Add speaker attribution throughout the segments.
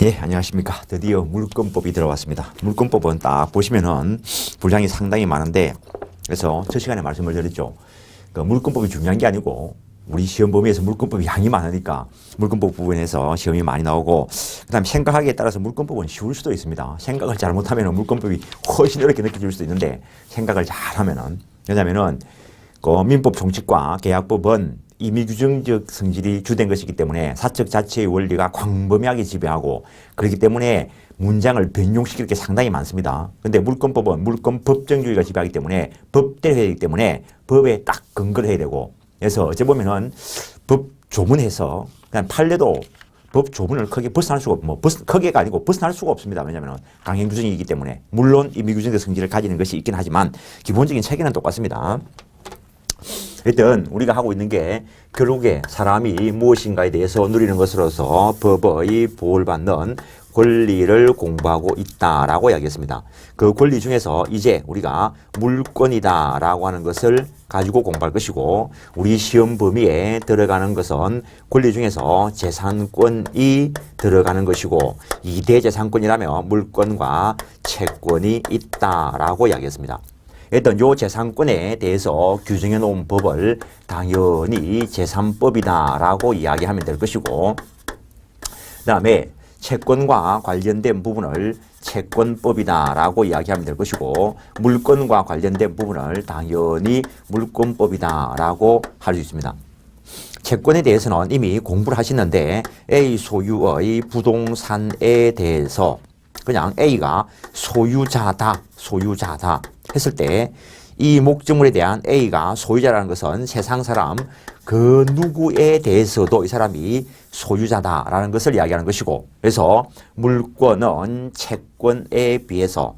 Speaker 1: 예, 안녕하십니까. 드디어 물권법이 들어왔습니다. 물권법은 딱 보시면은 분량이 상당히 많은데, 그래서 저 시간에 말씀을 드렸죠. 그 물권법이 중요한 게 아니고, 우리 시험 범위에서 물권법이 양이 많으니까 물권법 부분에서 시험이 많이 나오고, 그 다음에 생각하기에 따라서 물권법은 쉬울 수도 있습니다. 생각을 잘못하면 물권법이 훨씬 어렵게 느껴질 수도 있는데, 생각을 잘하면은, 왜냐면은, 그 민법 총칙과 계약법은 임의규정적 성질이 주된 것이기 때문에 사적 자체의 원리가 광범위하게 지배하고, 그렇기 때문에 문장을 변용시킬 게 상당히 많습니다. 근데 물권법은 물권 법정주의가 지배하기 때문에 법대로 해야 되기 때문에 법에 딱 근거를 해야 되고, 그래서 어째 보면은 법 조문해서 그냥 판례도 법 조문을 크게 벗어날 수가 크게가 아니고 벗어날 수가 없습니다. 왜냐하면 강행 규정이기 때문에. 물론 임의규정적 성질을 가지는 것이 있긴 하지만 기본적인 체계는 똑같습니다. 일단 우리가 하고 있는 게 결국에 사람이 무엇인가에 대해서 누리는 것으로서 법의 보호를 받는 권리를 공부하고 있다라고 이야기했습니다. 그 권리 중에서 이제 우리가 물권이다라고 하는 것을 가지고 공부할 것이고, 우리 시험 범위에 들어가는 것은 권리 중에서 재산권이 들어가는 것이고, 2대 재산권이라면 물권과 채권이 있다라고 이야기했습니다. 일단 요 재산권에 대해서 규정해 놓은 법을 당연히 재산법이다라고 이야기하면 될 것이고, 그 다음에 채권과 관련된 부분을 채권법이다라고 이야기하면 될 것이고, 물권과 관련된 부분을 당연히 물권법이다라고 할 수 있습니다. 채권에 대해서는 이미 공부를 하시는데, A 소유의 부동산에 대해서 그냥 A가 소유자다 했을 때, 이 목적물에 대한 A가 소유자라는 것은 세상 사람 그 누구에 대해서도 이 사람이 소유자다라는 것을 이야기하는 것이고, 그래서 물권은 채권에 비해서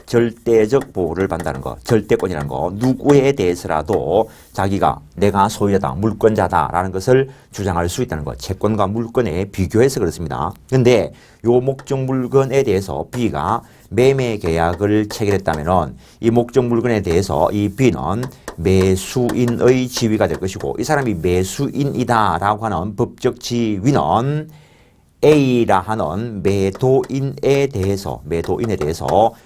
Speaker 1: 절대적 보호를 받는다는 거, 절대권이라는 거, 누구에 대해서라도 자기가 내가 소유자다, 물권자다라는 것을 주장할 수 있다는 것, 채권과 물권에 비교해서 그렇습니다. 그런데 요 목적 물건에 대해서 B가 매매 계약을 체결했다면은 이 목적 물건에 대해서 이 B는 매수인의 지위가 될 것이고, 이 사람이 매수인이다라고 하는 법적 지위는 A라 하는 매도인에 대해서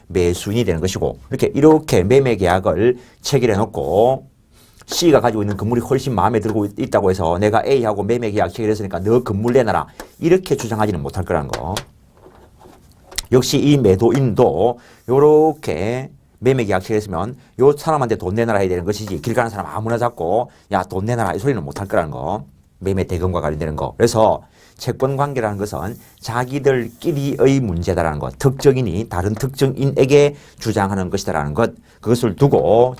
Speaker 1: 매수인이 되는 것이고, 이렇게 매매 계약을 체결해 놓고 C가 가지고 있는 건물이 훨씬 마음에 들고 있다고 해서 내가 A하고 매매 계약 체결했으니까 너 건물 내놔라, 이렇게 주장하지는 못할 거라는 거. 역시 이 매도인도 요렇게 매매 계약 체결했으면 요 사람한테 돈 내놔라 해야 되는 것이지, 길 가는 사람 아무나 잡고 야 돈 내놔라 이 소리는 못할 거라는 거. 매매 대금과 관련되는 거. 그래서 채권 관계라는 것은 자기들끼리의 문제다라는 것, 특정인이 다른 특정인에게 주장하는 것이다라는 것, 그것을 두고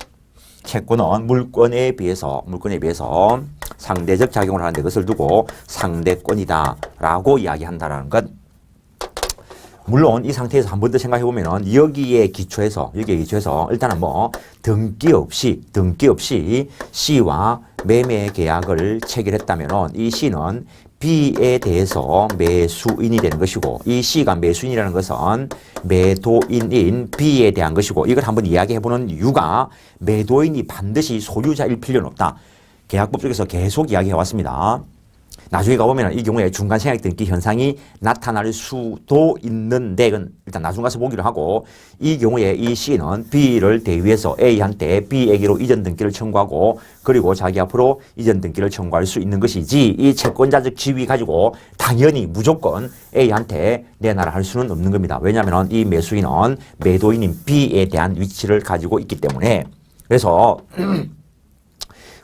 Speaker 1: 채권은 물권에 비해서 상대적 작용을 하는데, 그것을 두고 상대권이다라고 이야기한다라는 것. 물론 이 상태에서 한 번 더 생각해 보면은 여기에 기초해서 일단은 등기 없이 C와 매매 계약을 체결했다면은 이 C는 B에 대해서 매수인이 되는 것이고, 이 C가 매수인이라는 것은 매도인인 B에 대한 것이고, 이걸 한번 이야기해 보는 이유가 매도인이 반드시 소유자일 필요는 없다. 계약법 쪽에서 계속 이야기해 왔습니다. 나중에 가보면 이 경우에 중간 생략 등기 현상이 나타날 수도 있는데, 그건 일단 나중 가서 보기로 하고, 이 경우에 이 C는 B를 대위해서 A한테 B에게로 이전 등기를 청구하고, 그리고 자기 앞으로 이전 등기를 청구할 수 있는 것이지, 이 채권자적 지위 가지고 당연히 무조건 A한테 내놔라 할 수는 없는 겁니다. 왜냐하면 이 매수인은 매도인인 B에 대한 위치를 가지고 있기 때문에. 그래서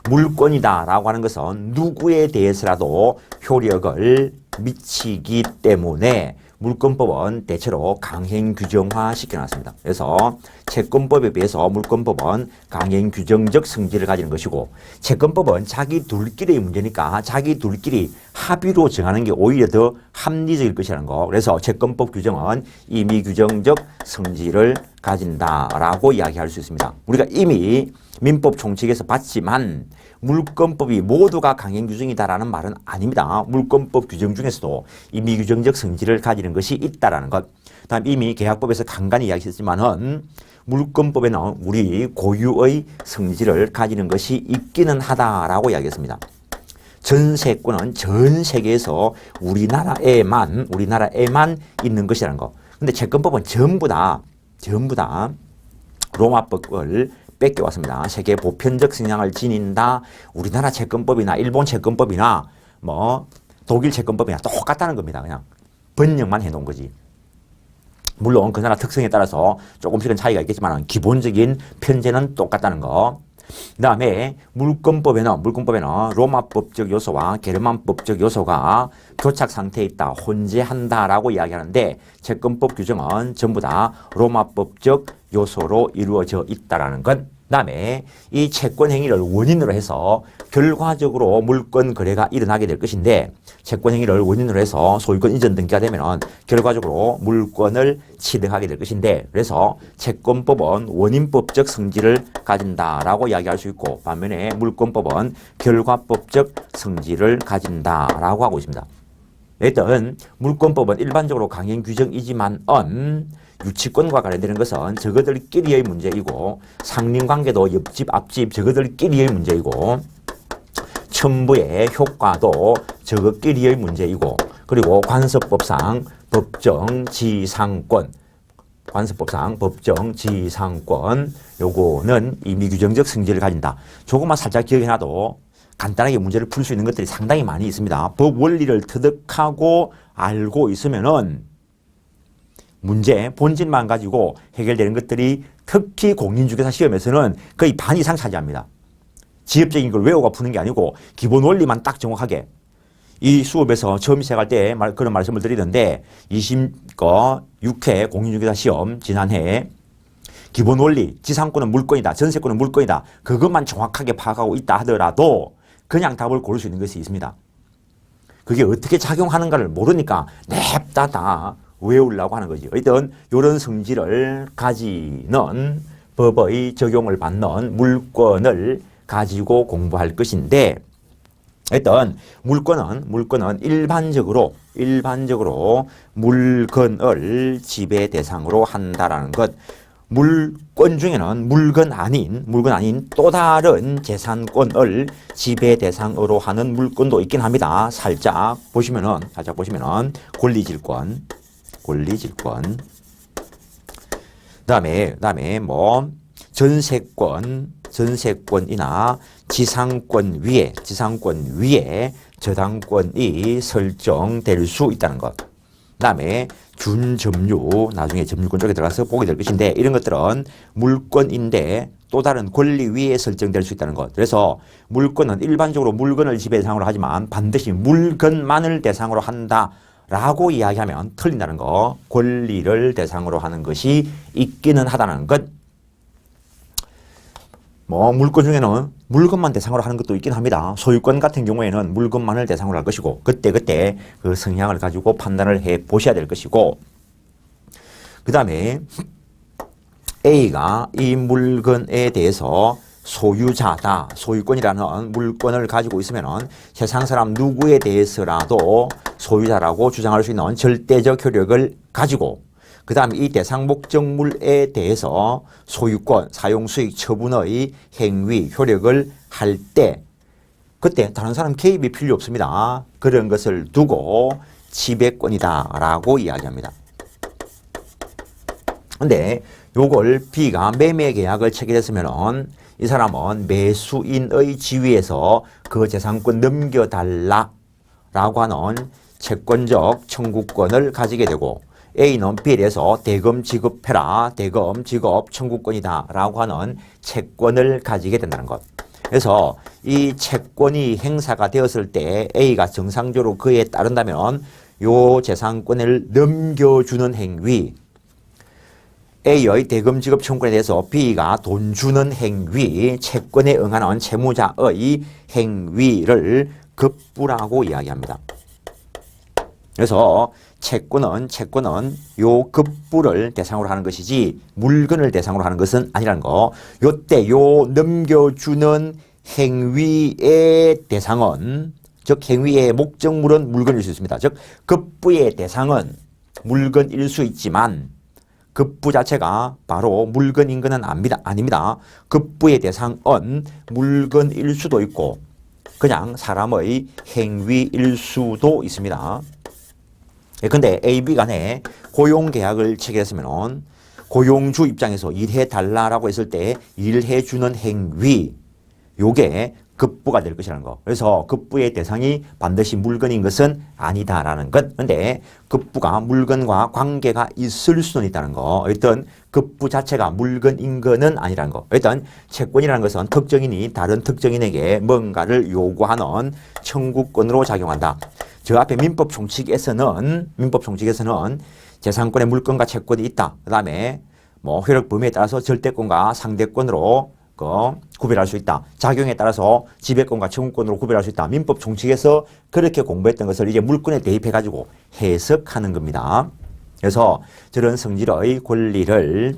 Speaker 1: 물권이다라고 하는 것은 누구에 대해서라도 효력을 미치기 때문에 물권법은 대체로 강행 규정화 시켜놨습니다. 그래서 채권법에 비해서 물권법은 강행 규정적 성질을 가지는 것이고, 채권법은 자기 둘끼리의 문제니까 자기 둘끼리 합의로 정하는 게 오히려 더 합리적일 것이라는 거. 그래서 채권법 규정은 임의 규정적 성질을 가진다라고 이야기할 수 있습니다. 우리가 이미 민법 총칙에서 봤지만 물권법이 모두가 강행 규정이다라는 말은 아닙니다. 물권법 규정 중에서도 임의 규정적 성질을 가지는 것이 있다라는 것. 다음 이미 계약법에서 간간히 이야기했지만은 물권법에는 우리 고유의 성질을 가지는 것이 있기는 하다라고 이야기했습니다. 전세권은 전 세계에서 우리나라에만 있는 것이라는 거. 근데 채권법은 전부 다 로마법을 뺏겨왔습니다. 세계 보편적 성향을 지닌다. 우리나라 채권법이나 일본 채권법이나 뭐 독일 채권법이나 똑같다는 겁니다. 그냥 번역만 해놓은 거지. 물론 그 나라 특성에 따라서 조금씩은 차이가 있겠지만 기본적인 편제는 똑같다는 거. 그 다음에 물권법에는 로마법적 요소와 게르만법적 요소가 교착 상태에 있다, 혼재한다라고 이야기하는데 채권법 규정은 전부 다 로마법적 요소로 이루어져 있다라는 것. 그 다음에 이 채권 행위를 원인으로 해서 결과적으로 물권 거래가 일어나게 될 것인데 채권 행위를 원인으로 해서 소유권 이전 등기가 되면 결과적으로 물권을 취득하게 될 것인데 그래서 채권법은 원인법적 성질을 가진다라고 이야기할 수 있고 반면에 물권법은 결과법적 성질을 가진다라고 하고 있습니다. 일단 물권법은 일반적으로 강행 규정이지만은 유치권과 관련되는 것은 저거들끼리의 문제이고 상린관계도 옆집 앞집 저거들끼리의 문제이고 첨부의 효과도 저것끼리의 문제이고 그리고 관습법상 법정지상권 요거는 이미 규정적 성질을 가진다. 조금만 살짝 기억해놔도 간단하게 문제를 풀 수 있는 것들이 상당히 많이 있습니다. 법 원리를 터득하고 알고 있으면은 문제 본질만 가지고 해결되는 것들이 특히 공인중개사 시험에서는 거의 반 이상 차지합니다. 지엽적인 걸 외우고 푸는 게 아니고 기본 원리만 딱 정확하게. 이 수업에서 처음 시작할 때 그런 말씀을 드리던데 26회 공인중개사 시험 지난해 기본 원리 지상권은 물권이다, 전세권은 물권이다 그것만 정확하게 파악하고 있다 하더라도 그냥 답을 고를 수 있는 것이 있습니다. 그게 어떻게 작용하는가를 모르니까 냅다 다 외우려고 하는 거지. 어쨌든 이런 성질을 가지는 법의 적용을 받는 물권을 가지고 공부할 것인데 일단 물권은 일반적으로 물건을 지배 대상으로 한다라는 것. 물권 중에는 물건 아닌 또 다른 재산권을 지배 대상으로 하는 물권도 있긴 합니다. 살짝 보시면은 권리질권. 그다음에 뭐 전세권이나 지상권 위에 저당권이 설정될 수 있다는 것. 그다음에 준점유, 나중에 점유권 쪽에 들어가서 보게 될 것인데 이런 것들은 물권인데 또 다른 권리 위에 설정될 수 있다는 것. 그래서 물권은 일반적으로 물건을 지배 대상으로 하지만 반드시 물건만을 대상으로 한다라고 이야기하면 틀린다는 거. 권리를 대상으로 하는 것이 있기는 하다는 것. 뭐 물권 중에는 물건만 대상으로 하는 것도 있긴 합니다. 소유권 같은 경우에는 물건만을 대상으로 할 것이고 그때 그 성향을 가지고 판단을 해 보셔야 될 것이고 그 다음에 A가 이 물건에 대해서 소유자다, 소유권이라는 물건을 가지고 있으면 세상 사람 누구에 대해서라도 소유자라고 주장할 수 있는 절대적 효력을 가지고 그 다음에 이 대상 목적물에 대해서 소유권, 사용수익 처분의 행위, 효력을 할 때 그때 다른 사람 개입이 필요 없습니다. 그런 것을 두고 지배권이다라고 이야기합니다. 근데 요걸 B가 매매 계약을 체결했으면 이 사람은 매수인의 지위에서 그 재산권 넘겨달라라고 하는 채권적 청구권을 가지게 되고 A는 B에 대해서 대금 지급해라, 대금 지급 청구권이다 라고 하는 채권을 가지게 된다는 것. 그래서 이 채권이 행사가 되었을 때 A가 정상적으로 그에 따른다면 요 재산권을 넘겨주는 행위, A의 대금 지급 청구권에 대해서 B가 돈 주는 행위, 채권에 응하는 채무자의 행위를 급부라고 이야기합니다. 그래서 채권은 요 급부를 대상으로 하는 것이지 물건을 대상으로 하는 것은 아니라는 거. 요때 요 넘겨주는 행위의 대상은 즉 행위의 목적물은 물건일 수 있습니다. 즉 급부의 대상은 물건일 수 있지만 급부 자체가 바로 물건인 것은 아닙니다. 급부의 대상은 물건일 수도 있고 그냥 사람의 행위일 수도 있습니다. 근데 A, B 간에 고용계약을 체결했으면 고용주 입장에서 일해달라고 했을 때 일해주는 행위, 요게 급부가 될 것이라는 거. 그래서 급부의 대상이 반드시 물건인 것은 아니다라는 것. 근데 급부가 물건과 관계가 있을 수는 있다는 거. 일단 급부 자체가 물건인 것은 아니라는 거. 일단 채권이라는 것은 특정인이 다른 특정인에게 뭔가를 요구하는 청구권으로 작용한다. 저 앞에 민법 총칙에서는 재산권의 물건과 채권이 있다. 그 다음에 뭐 효력 범위에 따라서 절대권과 상대권으로 구별할 수 있다. 작용에 따라서 지배권과 청구권으로 구별할 수 있다. 민법 총칙에서 그렇게 공부했던 것을 이제 물권에 대입해가지고 해석하는 겁니다. 그래서 저런 성질의 권리를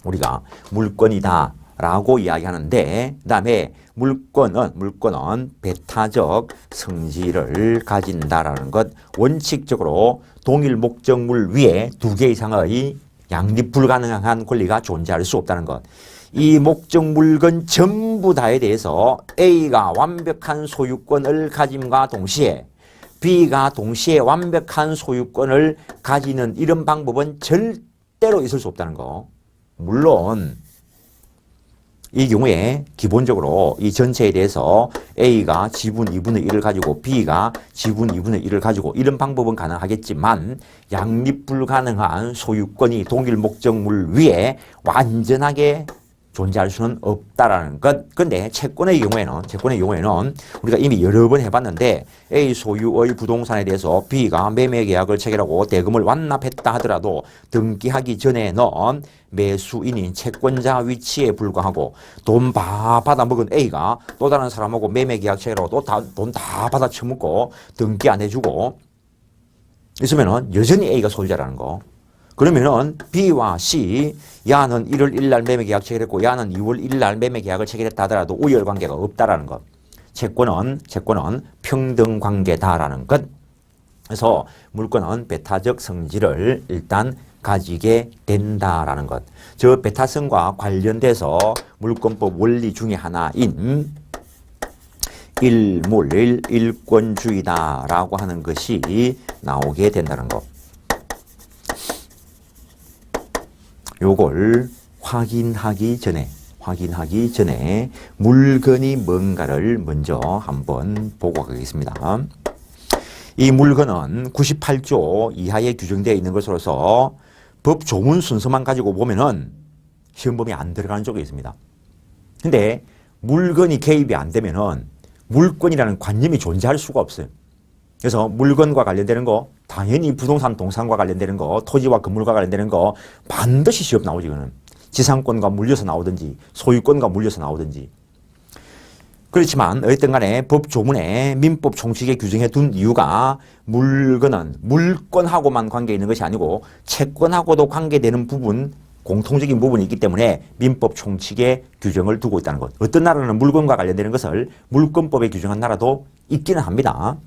Speaker 1: 우리가 물권이다 라고 이야기하는데, 그 다음에 물권은 배타적 성질을 가진다라는 것. 원칙적으로 동일 목적물 위에 2개 이상의 양립 불가능한 권리가 존재할 수 없다는 것. 이 목적 물건 전부 다에 대해서 A가 완벽한 소유권을 가짐과 동시에 B가 동시에 완벽한 소유권을 가지는 이런 방법은 절대로 있을 수 없다는 거. 물론 이 경우에 기본적으로 이 전체에 대해서 A가 지분 2분의 1을 가지고 B가 지분 2분의 1을 가지고 이런 방법은 가능하겠지만 양립 불가능한 소유권이 동일 목적물 위에 완전하게 존재할 수는 없다라는 것. 근데 채권의 경우에는 우리가 이미 여러 번 해봤는데 A 소유의 부동산에 대해서 B가 매매 계약을 체결하고 대금을 완납했다 하더라도 등기하기 전에는 매수인인 채권자 위치에 불과하고 돈 다 받아 먹은 A가 또 다른 사람하고 매매 계약 체결하고 또 돈 다 받아 처먹고 등기 안 해주고 있으면은 여전히 A가 소유자라는 거. 그러면은 B와 C, 야는 1월 1일 날 매매 계약 체결했고 야는 2월 1일 날 매매 계약을 체결했다 하더라도 우열 관계가 없다라는 것. 채권은 평등 관계다라는 것. 그래서 물권은 배타적 성질을 일단 가지게 된다라는 것. 저 배타성과 관련돼서 물권법 원리 중에 하나인 일권주의다라고 하는 것이 나오게 된다는 것. 요걸 확인하기 전에 물건이 뭔가를 먼저 한번 보고 가겠습니다. 이 물건은 98조 이하에 규정되어 있는 것으로서 법 조문 순서만 가지고 보면은 시험범위 안 들어가는 쪽이 있습니다. 근데 물건이 개입이 안 되면은 물권이라는 관념이 존재할 수가 없어요. 그래서 물건과 관련되는 거, 당연히 부동산 동산과 관련되는 거, 토지와 건물과 관련되는 거 반드시 시험 나오지. 이거는 지상권과 물려서 나오든지 소유권과 물려서 나오든지. 그렇지만 어쨌든 간에 법 조문에 민법 총칙에 규정해 둔 이유가 물건은 물권하고만 관계 있는 것이 아니고 채권하고도 관계되는 부분, 공통적인 부분이 있기 때문에 민법 총칙에 규정을 두고 있다는 것. 어떤 나라는 물건과 관련되는 것을 물권법에 규정한 나라도 있기는 합니다.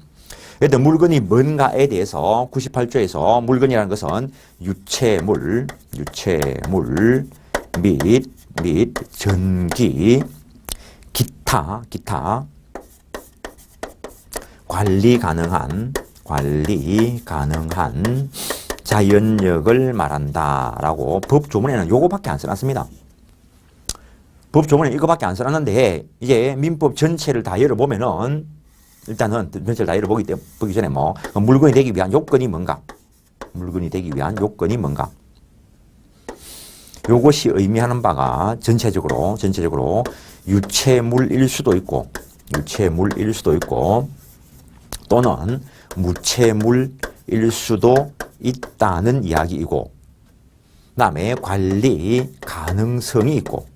Speaker 1: 일단 물건이 뭔가에 대해서 98조에서 물건이라는 것은 유체물 및 전기, 기타 관리 가능한 자연력을 말한다라고 법 조문에는 요거밖에 안 써놨습니다. 법 조문에 이거밖에 안 써놨는데 이제 민법 전체를 다 열어보면은 일단은 전체를 다 열어보기 전에 물건이 되기 위한 요건이 뭔가? 요것이 의미하는 바가 전체적으로 유체물일 수도 있고 또는 무체물일 수도 있다는 이야기이고, 그다음에 관리 가능성이 있고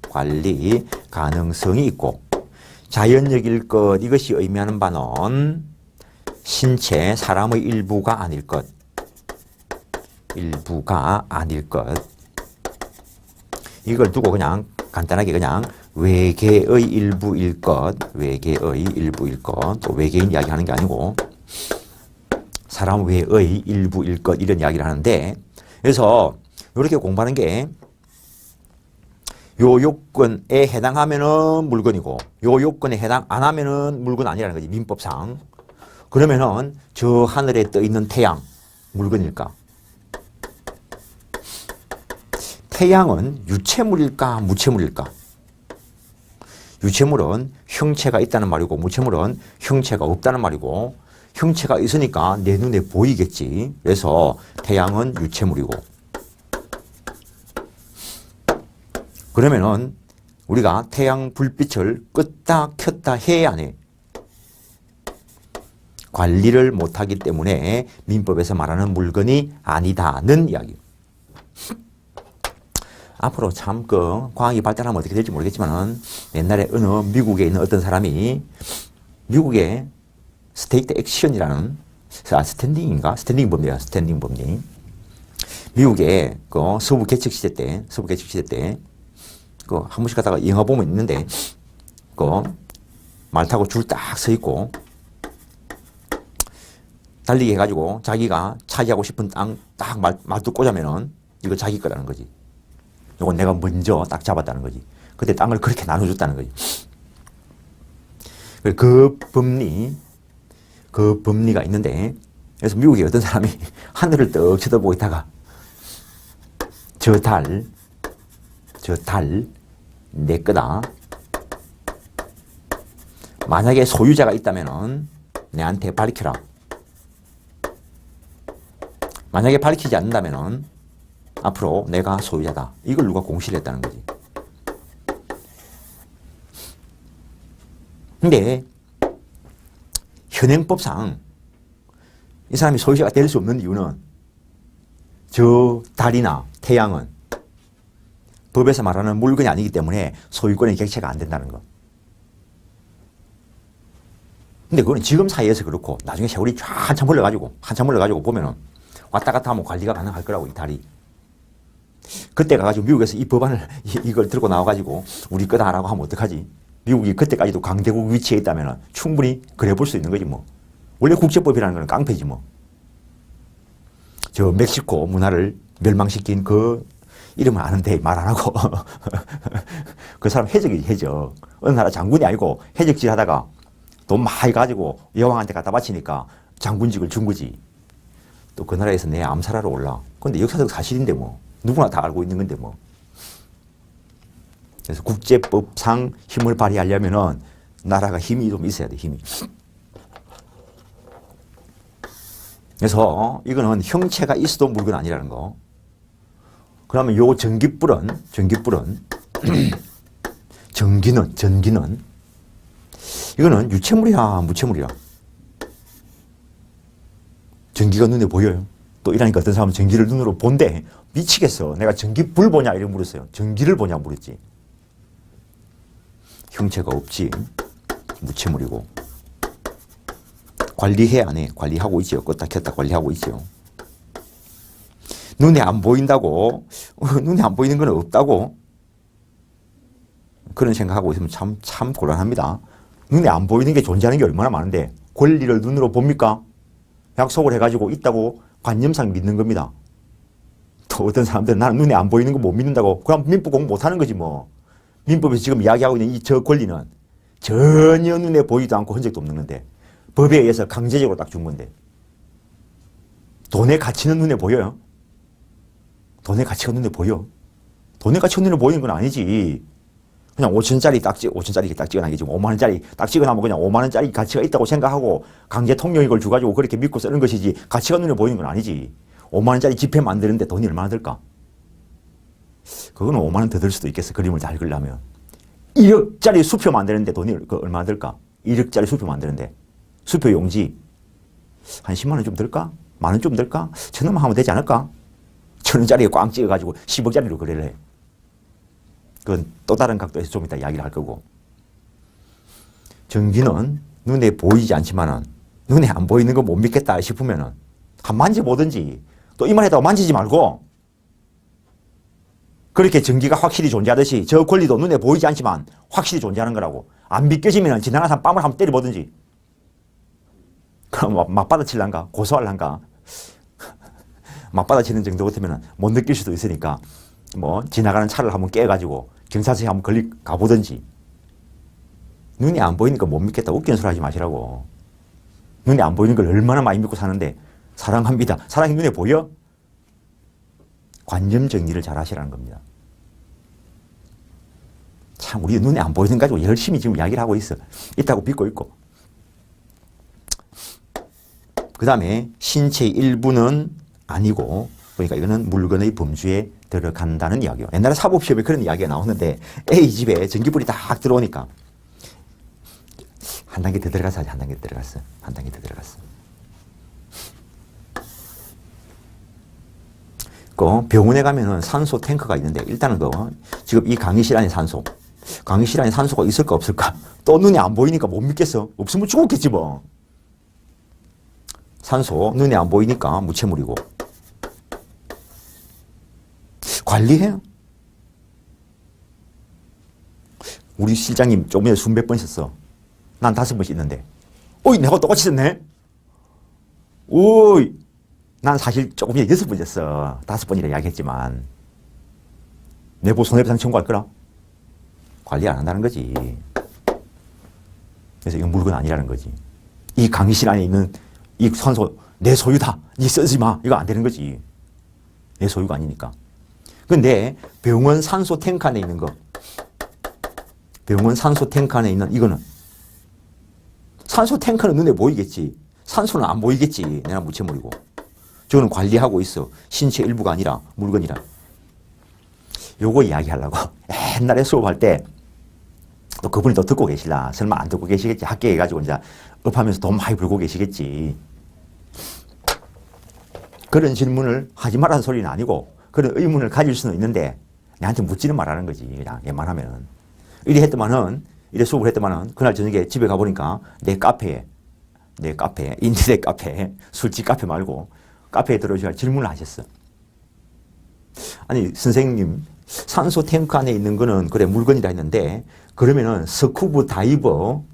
Speaker 1: 자연력일 것, 이것이 의미하는 바는 신체 사람의 일부가 아닐 것. 이걸 두고 그냥 간단하게 그냥 외계의 일부일 것, 또 외계인 이야기하는 게 아니고 사람 외의 일부일 것, 이런 이야기를 하는데, 그래서 이렇게 공부하는 게 요 요건에 해당하면은 물건이고 요 요건에 해당 안 하면은 물건 아니라는 거지 민법상. 그러면은 저 하늘에 떠 있는 태양 물건일까? 태양은 유체물일까 무체물일까? 유체물은 형체가 있다는 말이고 무체물은 형체가 없다는 말이고 형체가 있으니까 내 눈에 보이겠지. 그래서 태양은 유체물이고 그러면은 우리가 태양 불빛을 껐다 켰다 해야 안 해? 관리를 못하기 때문에 민법에서 말하는 물건이 아니다는 이야기. 앞으로 참 과학이 발달하면 어떻게 될지 모르겠지만은 옛날에 어느 미국에 있는 어떤 사람이 미국의 스테이트 액션이라는 스탠딩인가? 스탠딩 법리야. 스탠딩 법리. 미국의 서부 개척 시대 때 한 번씩 가다가 영화 보면 있는데 말 타고 줄 딱 서 있고 달리기 해가지고 자기가 차지하고 싶은 땅 딱 말뚝 꽂으면은 이거 자기 거라는 거지. 이건 내가 먼저 딱 잡았다는 거지. 그때 땅을 그렇게 나눠줬다는 거지. 그 법리가 있는데, 그래서 미국에 어떤 사람이 하늘을 떡 쳐다보고 있다가, 저 달, 내 거다. 만약에 소유자가 있다면은 내한테 밝혀라. 만약에 밝히지 않는다면은 앞으로 내가 소유자다. 이걸 누가 공시를 했다는 거지. 근데 현행법상 이 사람이 소유자가 될 수 없는 이유는 저 달이나 태양은 법에서 말하는 물건이 아니기 때문에 소유권의 객체가 안 된다는 거. 근데 그거는 지금 사이에서 그렇고 나중에 세월이 한참 흘러가지고 보면은 왔다 갔다 하면 관리가 가능할 거라고, 이 달이. 그때 가가지고 미국에서 이 법안을 이걸 들고 나와가지고 우리 거다라고 하면 어떡하지? 미국이 그때까지도 강대국 위치에 있다면 충분히 그래 볼 수 있는 거지 뭐. 원래 국제법이라는 건 깡패지 뭐. 저 멕시코 문화를 멸망시킨 그 이름은 아는데 말 안 하고 그 사람 해적이지, 해적. 어느 나라 장군이 아니고 해적질 하다가 돈 많이 가지고 여왕한테 갖다 바치니까 장군직을 준 거지. 또 그 나라에서 내 암살하러 올라. 근데 역사적 사실인데 뭐. 누구나 다 알고 있는 건데 뭐. 그래서 국제법상 힘을 발휘하려면은 나라가 힘이 좀 있어야 돼, 힘이. 그래서 이거는 형체가 있어도 물건 아니라는 거. 그러면 요 전기불은 전기는 이거는 유체물이야, 무체물이야? 전기가 눈에 보여요. 또 이러니까 어떤 사람은 전기를 눈으로 본대. 미치겠어. 내가 전기불 보냐 이렇게 물었어요. 전기를 보냐 물었지. 형체가 없지. 무체물이고. 관리해 안 해? 관리하고 있지요. 껐다 켰다 관리하고 있지요. 눈에 안 보인다고? 눈에 안 보이는 건 없다고? 그런 생각하고 있으면 참 곤란합니다. 눈에 안 보이는 게 존재하는 게 얼마나 많은데 권리를 눈으로 봅니까? 약속을 해가지고 있다고 관념상 믿는 겁니다. 또 어떤 사람들은 나는 눈에 안 보이는 거 못 믿는다고. 그럼 민법 공부 못하는 거지 뭐. 민법에서 지금 이야기하고 있는 저 권리는 전혀 눈에 보이지도 않고 흔적도 없는 건데 법에 의해서 강제적으로 딱 준 건데 돈의 가치는 눈에 보여요? 돈의 가치가 눈에 보여? 돈의 가치가 눈에 보이는 건 아니지. 그냥 5천짜리 딱 5천짜리 딱 찍어놔. 지금 5만원짜리 딱 찍어놔면 그냥 5만원짜리 가치가 있다고 생각하고 강제 통용 이걸 줘가지고 그렇게 믿고 쓰는 것이지 가치가 눈에 보이는 건 아니지. 5만원짜리 지폐 만드는데 돈이 얼마나 들까? 그거는 5만원 더 들 수도 있겠어. 그림을 잘 그리려면. 1억짜리 수표 만드는데 돈이 얼마나 들까? 1억짜리 수표 만드는데. 수표 용지. 한 10만원 좀 들까? 만원 좀 들까? 1,000원만 하면 되지 않을까? 1,000원짜리에 꽝 찍어가지고 10억짜리로 거래를 해. 그건 또 다른 각도에서 좀 이따 이야기를 할 거고. 전기는 눈에 보이지 않지만은 눈에 안 보이는 거 못 믿겠다 싶으면은 한 만져보든지 또 이 말 했다고 만지지 말고 그렇게 전기가 확실히 존재하듯이 저 권리도 눈에 보이지 않지만 확실히 존재하는 거라고. 안 믿겨지면 지나가는 사람 뺨을 한번 때려보든지. 그럼 맞받아칠란가? 고소할란가? 맞받아치는 정도 같으면 못 느낄 수도 있으니까 뭐 지나가는 차를 한번 깨가지고 경찰서에 한번 가보든지. 눈이 안 보이니까 못 믿겠다. 웃기는 소리 하지 마시라고. 눈이 안 보이는 걸 얼마나 많이 믿고 사는데 사랑합니다. 사랑이 눈에 보여? 관념 정리를 잘 하시라는 겁니다. 참 우리 눈에 안 보이는 거 가지고 열심히 지금 이야기를 하고 있어. 있다고 믿고 있고. 그 다음에 신체 일부는 아니고 그러니까 이거는 물건의 범주에 들어간다는 이야기요. 옛날에 사법시험에 그런 이야기가 나오는데 A집에 전기불이 딱 들어오니까 한 단계 더 들어갔어. 한 단계 더 들어갔어. 한 단계 더 들어갔어. 그 병원에 가면은 산소 탱크가 있는데 일단은 지금 이 강의실 안에 강의실 안에 산소가 있을까 없을까? 또 눈에 안 보이니까 못 믿겠어. 없으면 죽었겠지 뭐. 산소 눈에 안 보이니까 무체물이고. 관리해요. 우리 실장님 조금 전에 숨 몇 번 씻었어. 난 5번 씻는데. 어이 내가 똑같이 씻네. 오이 난 사실 조금 전에 6번 씻었어. 5번이라 이야기했지만 내보 손해배상 청구할 거라. 관리 안 한다는 거지. 그래서 이건 물건 아니라는 거지. 이 강의실 안에 있는 이 산소 내 소유다. 니 쓰지 마. 이거 안 되는 거지. 내 소유가 아니니까. 근데 병원 산소 탱크 안에 있는 거. 병원 산소 탱크 안에 있는 이거는 산소 탱크는 눈에 보이겠지. 산소는 안 보이겠지. 내가 무체물이고. 저거는 관리하고 있어. 신체 일부가 아니라 물건이라. 요거 이야기하려고. 옛날에 수업할 때 또 그분이 또 듣고 계실라. 설마 안 듣고 계시겠지. 합격해가지고 이제 업하면서 돈 많이 벌고 계시겠지. 그런 질문을 하지 말라는 소리는 아니고 그런 의문을 가질 수는 있는데 내한테 묻지는 말라는 거지. 그냥 웬만하면은. 이래 수업을 했더만은 그날 저녁에 집에 가보니까 내 카페에 인터넷 카페, 술집 카페 말고 카페에 들어오셔서 질문을 하셨어. 아니 선생님 산소 탱크 안에 있는 거는 그래 물건이라 했는데 그러면은 스쿠버 다이버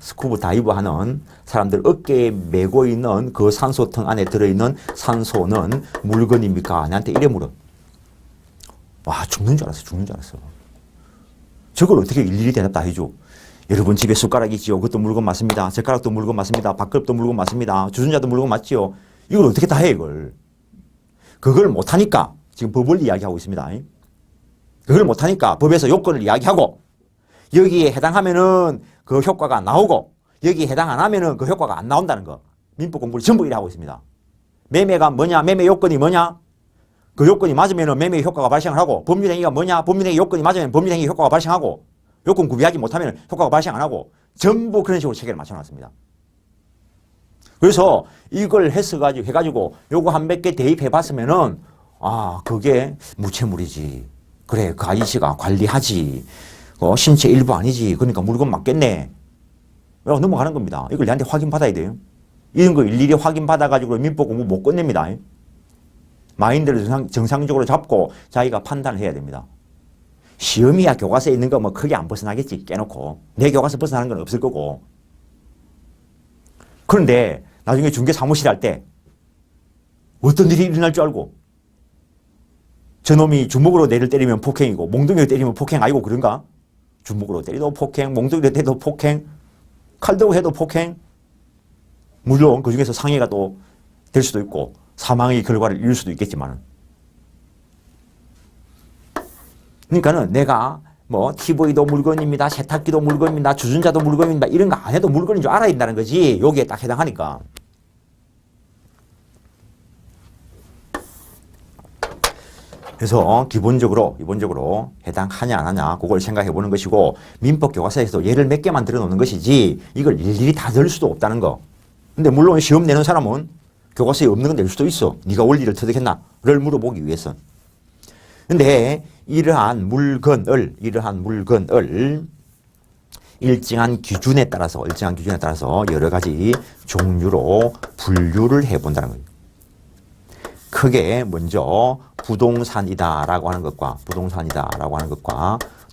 Speaker 1: 하는 사람들 어깨에 메고 있는 그 산소통 안에 들어있는 산소는 물건입니까? 나한테 이래 물어. 와 죽는 줄 알았어. 저걸 어떻게 일일이 대답 다 해줘. 여러분 집에 숟가락이 있지요. 그것도 물건 맞습니다. 젓가락도 물건 맞습니다. 밥그릇도 물건 맞습니다. 주전자도 물건 맞지요. 이걸 어떻게 다 해 이걸. 그걸 못하니까 지금 법을 이야기하고 있습니다. 그걸 못하니까 법에서 요건을 이야기하고 여기에 해당하면은 그 효과가 나오고 여기에 해당 안 하면은 그 효과가 안 나온다는 거. 민법 공부를 전부 이래 하고 있습니다. 매매가 뭐냐? 매매 요건이 뭐냐? 그 요건이 맞으면은 매매 효과가 발생을 하고 법률행위가 뭐냐? 법률행위 요건이 맞으면 법률행위 효과가 발생하고 요건 구비하지 못하면 효과가 발생 안 하고 전부 그런 식으로 체계를 맞춰놨습니다. 그래서 이걸 해가지고 요거 한 몇 개 대입해 봤으면은 아 그게 무체물이지. 그래 그 아저씨가 관리하지. 신체 일부 아니지. 그러니까 물건 맞겠네. 라고 넘어가는 겁니다. 이걸 내한테 확인받아야 돼요. 이런 거 일일이 확인받아가지고 민법 공부 못 끝냅니다. 마인드를 정상적으로 잡고 자기가 판단을 해야 됩니다. 시험이야 교과서에 있는 거 뭐 크게 안 벗어나겠지. 깨놓고. 내 교과서 벗어나는 건 없을 거고. 그런데 나중에 중개 사무실 할 때 어떤 일이 일어날 줄 알고 저놈이 주먹으로 내를 때리면 폭행이고 몽둥이로 때리면 폭행 아니고 그런가? 주먹으로 때리도 폭행, 몽둥이로 때리도 폭행, 칼 들고 해도 폭행. 물론 그 중에서 상해가 또 될 수도 있고 사망의 결과를 이룰 수도 있겠지만 그러니까는 내가 뭐 TV도 물건입니다. 세탁기도 물건입니다. 주전자도 물건입니다. 이런 거 안 해도 물건인 줄 알아야 된다는 거지. 여기에 딱 해당하니까. 그래서 기본적으로 해당하냐 안 하냐 그걸 생각해 보는 것이고 민법 교과서에서도 예를 몇 개만 들어 놓는 것이지 이걸 일일이 다 들 수도 없다는 거. 근데 물론 시험 내는 사람은 교과서에 없는 건 낼 수도 있어. 네가 원리를 터득했나를 물어보기 위해서. 근데 이러한 물건을 일정한 기준에 따라서 여러 가지 종류로 분류를 해본다는 거예요. 크게 먼저 부동산이다라고 하는 것과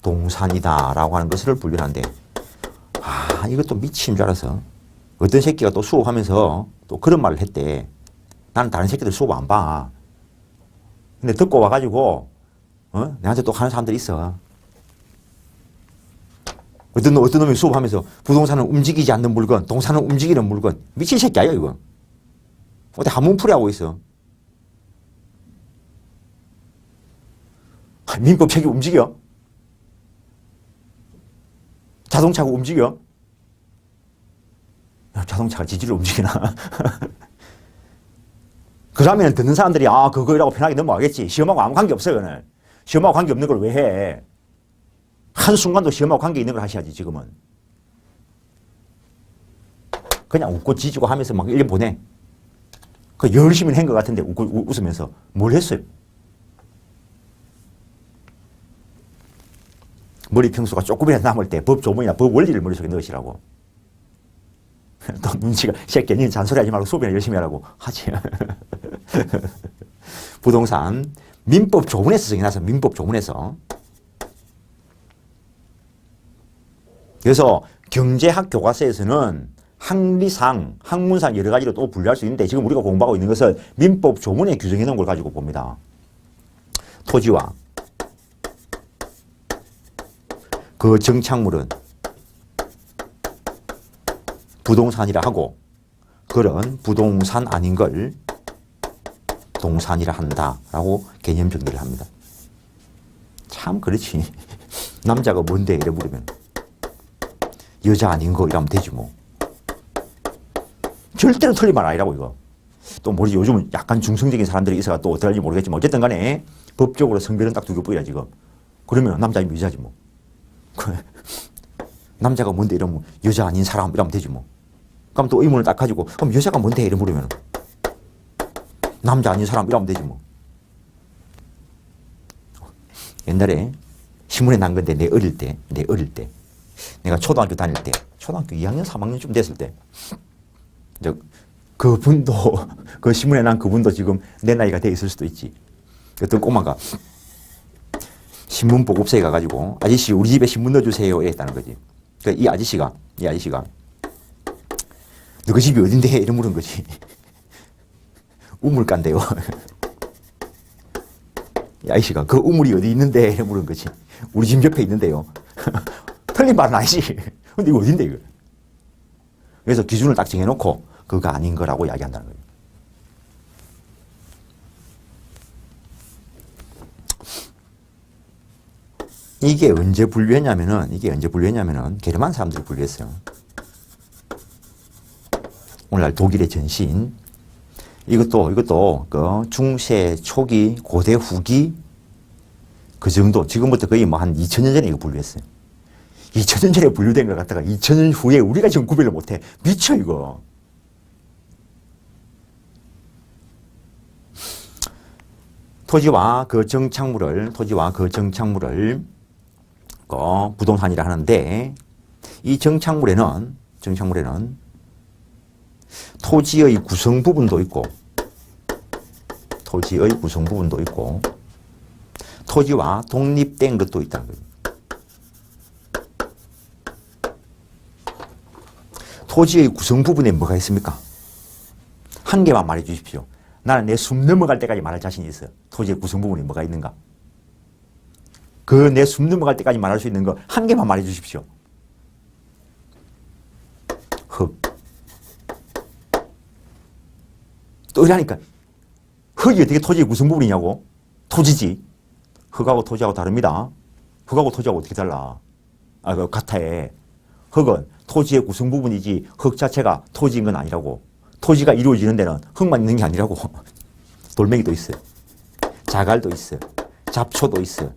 Speaker 1: 동산이다라고 하는 것을 분류하는데 이것도 미친 줄 알아서 어떤 새끼가 또 수업하면서 또 그런 말을 했대. 나는 다른 새끼들 수업 안 봐. 근데 듣고 와가지고 내한테 또 하는 사람들이 있어. 어떤 놈이 수업하면서 부동산은 움직이지 않는 물건, 동산은 움직이는 물건. 미친 새끼야, 이거. 어디 한문풀이 하고 있어. 민법 책이 움직여? 자동차가 움직여? 야, 자동차가 지지를 움직이나? 그러면 듣는 사람들이 그거라고 편하게 넘어가겠지. 시험하고 아무 관계 없어요, 그거는. 시험하고 관계 없는 걸 왜 해? 한순간도 시험하고 관계 있는 걸 하셔야지, 지금은. 그냥 웃고 지지고 하면서 막 1년 보내. 그 열심히 한 것 같은데 웃으면서 뭘 했어요? 머리 평수가 조금이라도 남을 때 법 조문이나 법 원리를 머릿속에 넣으시라고. 또 눈치가 새끼 니는 잔소리하지 말고 수업이나 열심히 하라고 하지. 부동산 민법 조문에서 정해놔서 민법 조문에서. 그래서 경제학 교과서에서는 학리상, 학문상 여러 가지로 또 분류할 수 있는데 지금 우리가 공부하고 있는 것은 민법 조문에 규정해 놓은 걸 가지고 봅니다. 토지와 그 정착물은 부동산이라 하고 그런 부동산 아닌 걸 동산이라 한다라고 개념 정리를 합니다. 참 그렇지. 남자가 뭔데 이래 물으면 여자 아닌 거 이러면 되지 뭐. 절대로 틀린 말 아니라고 이거. 또 모르지 요즘은 약간 중성적인 사람들이 있어가 또 어떨지 모르겠지만 어쨌든 간에 법적으로 성별은 딱 두 개뿐이야 지금. 그러면 남자이면 여자지 뭐. 남자가 뭔데 이러면 여자 아닌 사람 이러면 되지 뭐. 그럼 또 의문을 딱 가지고 그럼 여자가 뭔데 이래 물으면 남자 아닌 사람 이러면 되지 뭐. 옛날에 신문에 난 건데 내 어릴 때 내가 초등학교 다닐 때 초등학교 2학년 3학년쯤 됐을 때 그분도 그 신문에 난 그분도 지금 내 나이가 돼 있을 수도 있지. 어떤 꼬마가 신문 보급소에 가가지고 아저씨 우리 집에 신문 넣어주세요 이랬다는 거지. 그러니까 이 아저씨가 너그 집이 어딘데 이런 물은 거지. 우물가인데요. 이 아저씨가 그 우물이 어디 있는데 이런 물은 거지. 우리 집 옆에 있는데요. 틀린 말은 아니지. 근데 이거 어딘데 이거. 그래서 기준을 딱 정해놓고 그거 아닌 거라고 이야기한다는 거예요. 이게 언제 분류했냐면은 게르만 사람들이 분류했어요. 오늘날 독일의 전시인 이것도 그 중세 초기 고대 후기 그 정도 지금부터 거의 뭐 한 2000년 전에 이거 분류했어요. 2000년 전에 분류된 걸 갖다가 2000년 후에 우리가 지금 구별을 못해. 미쳐 이거. 토지와 그 정착물을 부동산이라 하는데 이 정착물에는 토지의 구성 부분도 있고 토지와 독립된 것도 있다는 거예요. 토지의 구성 부분에 뭐가 있습니까? 한 개만 말해 주십시오. 나는 내 숨 넘어갈 때까지 말할 자신이 있어요. 토지의 구성 부분이 뭐가 있는가? 그 내 숨 넘어갈 때까지 말할 수 있는 거 한 개만 말해 주십시오. 흙. 또 이러니까 흙이 어떻게 토지의 구성 부분이냐고? 토지지. 흙하고 토지하고 다릅니다. 흙하고 토지하고 어떻게 달라? 같아. 흙은 토지의 구성 부분이지 흙 자체가 토지인 건 아니라고. 토지가 이루어지는 데는 흙만 있는 게 아니라고. 돌멩이도 있어. 자갈도 있어. 잡초도 있어.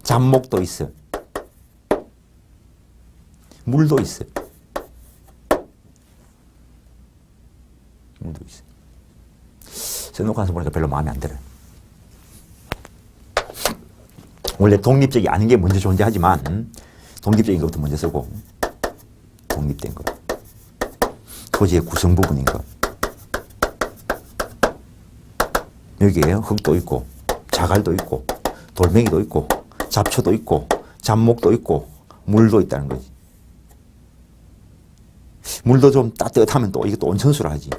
Speaker 1: 잡목도 있어. 물도 있어. 써놓고 나서 보니까 별로 마음에 안 들어요. 원래 독립적이 아닌 게 먼저 존재하지만 독립적인 것부터 먼저 쓰고 독립된 거. 토지의 구성 부분인 거. 여기에 흙도 있고 자갈도 있고 돌멩이도 있고 잡초도 있고 잡목도 있고 물도 있다는 거지. 물도 좀 따뜻하면 또 이것도 온천수라 하지.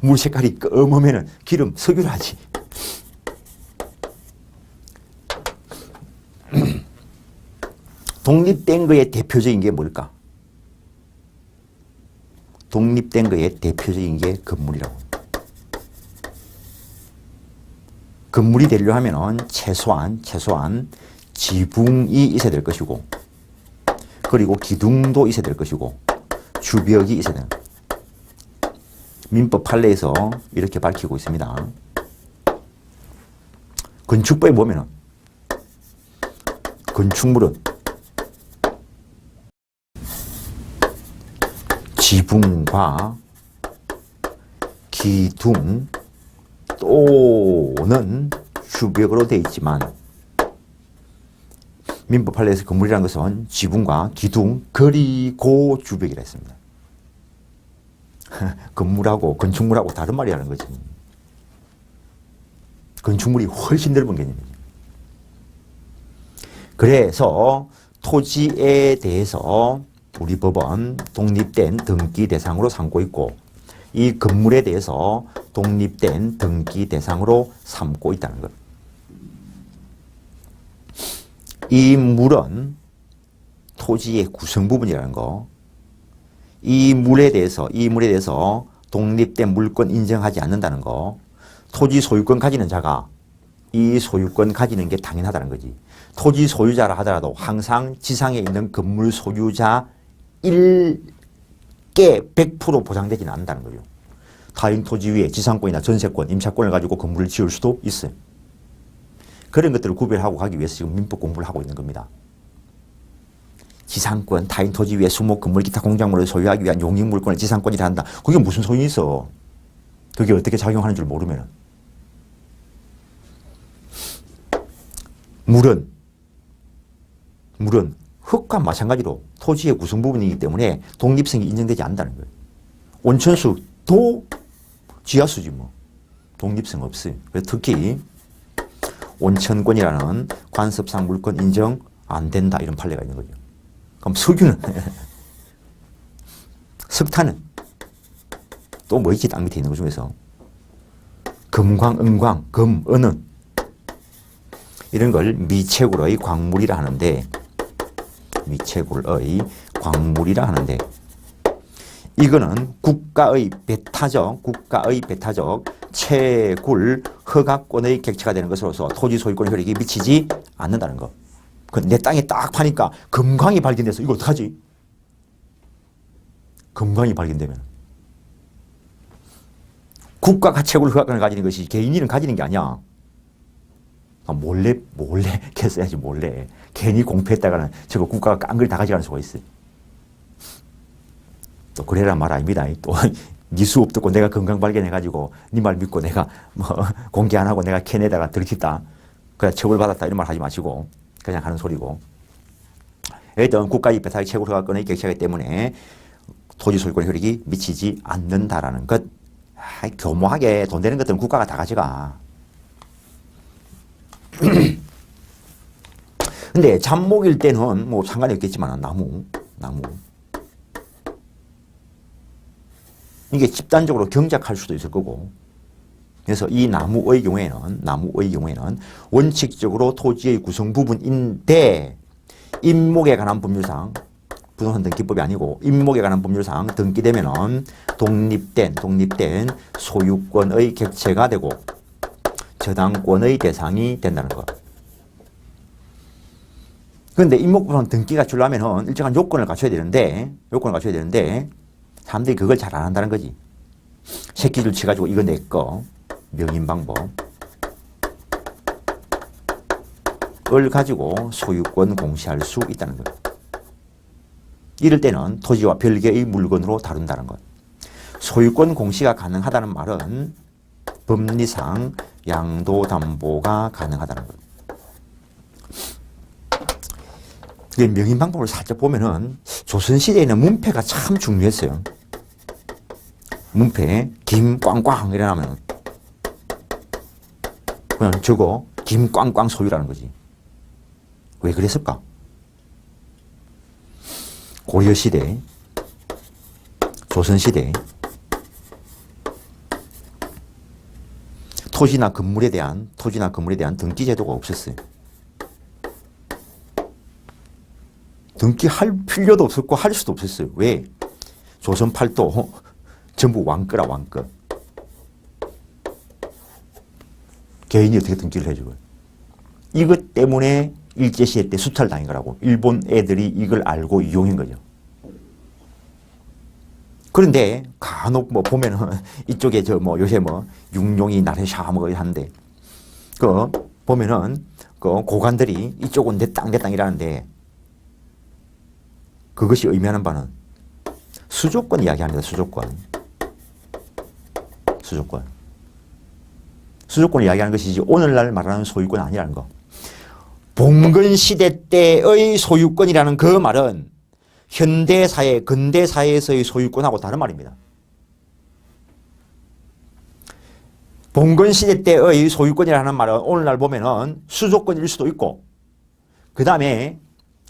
Speaker 1: 물 색깔이 검으면은 기름 석유라 하지. 독립된 거의 대표적인 게 뭘까? 독립된 거의 대표적인 게 건물이라고. 건물이 되려 하면은 최소한 지붕이 있어야 될 것이고, 그리고 기둥도 있어야 될 것이고, 주벽이 있어야 되는 거예요. 민법 판례에서 이렇게 밝히고 있습니다. 건축법에 보면은 건축물은 지붕과 기둥 또는 주벽으로 되어 있지만, 민법 판례에서 건물이라는 것은 지붕과 기둥 그리고 주벽이라 했습니다. 건물하고 건축물하고 다른 말이라는 거지. 건축물이 훨씬 넓은 개념이죠. 그래서 토지에 대해서 우리 법은 독립된 등기 대상으로 삼고 있고, 이 건물에 대해서 독립된 등기 대상으로 삼고 있다는 것. 이 물은 토지의 구성 부분이라는 거. 이 물에 대해서 독립된 물권 인정하지 않는다는 거. 토지 소유권 가지는 자가 이 소유권 가지는 게 당연하다는 거지. 토지 소유자라 하더라도 항상 지상에 있는 건물 소유자 1개 100% 보장되지는 않는다는 거죠. 타인 토지 위에 지상권이나 전세권, 임차권을 가지고 건물을 지을 수도 있어요. 그런 것들을 구별하고 가기 위해서 지금 민법 공부를 하고 있는 겁니다. 지상권, 타인 토지 위에 수목, 건물, 기타 공작물을 소유하기 위한 용익물권을 지상권이라 한다. 그게 무슨 소용이 있어? 그게 어떻게 작용하는 줄 모르면. 물은 흙과 마찬가지로 토지의 구성 부분이기 때문에 독립성이 인정되지 않는다는 거예요. 온천수도 지하수지 뭐. 독립성 없어요. 그래서 특히 온천권이라는 관습상 물권 인정 안 된다 이런 판례가 있는 거죠. 그럼 석유는 석탄은 또 뭐 있지? 땅 밑에 있는 것 중에서 금광, 은광, 금, 은은 이런 걸 미채굴의 광물이라 하는데, 미채굴의 광물이라 하는데, 이거는 국가의 배타적 채굴 허가권의 객체가 되는 것으로서 토지 소유권 효력이 미치지 않는다는 거. 내 땅에 딱 파니까 금광이 발견돼서 이거 어떡하지? 금광이 발견되면 국가가 채굴 허가권을 가지는 것이 개인이 가지는 게 아니야. 몰래 했어야지, 몰래. 괜히 공표했다가는 저거 국가가 깡그리 다 가져가는 수가 있어요. 또 그래라 말 아닙니다. 또 니 수업 듣고 내가 건강 발견해가지고 니 말 믿고 내가 뭐 공개 안 하고 내가 캔에다가 들켰다. 그냥 처벌받았다 이런 말 하지 마시고 그냥 하는 소리고. 일단 국가의 배타의 채굴 허가권의 객체이기 때문에 토지 소유권 효력이 미치지 않는다라는 것. 교모하게 돈 되는 것들은 국가가 다 가져가. 근데 잡목일 때는 뭐 상관이 없겠지만 나무 이게 집단적으로 경작할 수도 있을 거고. 그래서 이 나무의 경우에는 원칙적으로 토지의 구성 부분인데 임목에 관한 법률상, 부동산 등기법이 아니고 임목에 관한 법률상 등기되면은 독립된 소유권의 객체가 되고 저당권의 대상이 된다는 것. 그런데 임목부분 등기가 주려면은 일정한 요건을 갖춰야 되는데 사람들이 그걸 잘 안 한다는 거지. 새끼줄 쳐가지고 이거 내 거, 명인 방법. 을 가지고 소유권 공시할 수 있다는 것. 이럴 때는 토지와 별개의 물건으로 다룬다는 것. 소유권 공시가 가능하다는 말은 법리상 양도담보가 가능하다는 것. 명인 방법을 살짝 보면은 조선시대에는 문패가 참 중요했어요. 문패, 김꽝꽝 이러면 그냥 저거 김꽝꽝 소유라는 거지. 왜 그랬을까? 고려시대, 조선시대 토지나 건물에 대한 등기 제도가 없었어요. 등기할 필요도 없었고 할 수도 없었어요. 왜? 조선팔도 전부 왕거라 왕거. 개인이 어떻게 등기를 해줘요? 이것 때문에 일제시대 때 수탈당한 거라고. 일본 애들이 이걸 알고 이용한 거죠. 그런데 간혹 뭐 보면은 이쪽에 저 뭐 요새 뭐 육룡이 나래샤 뭐 하는데 그 보면은 그 고관들이 이쪽은 내 땅이라는데 그것이 의미하는 바는 수조권 이야기합니다. 수조권. 수조권을 이야기하는 것이지 오늘날 말하는 소유권 아니라는 거. 봉건시대 때의 소유권이라는 그 말은 현대사회, 근대사회에서의 소유권하고 다른 말입니다. 봉건시대 때의 소유권이라는 말은 오늘날 보면은 수조권일 수도 있고, 그 다음에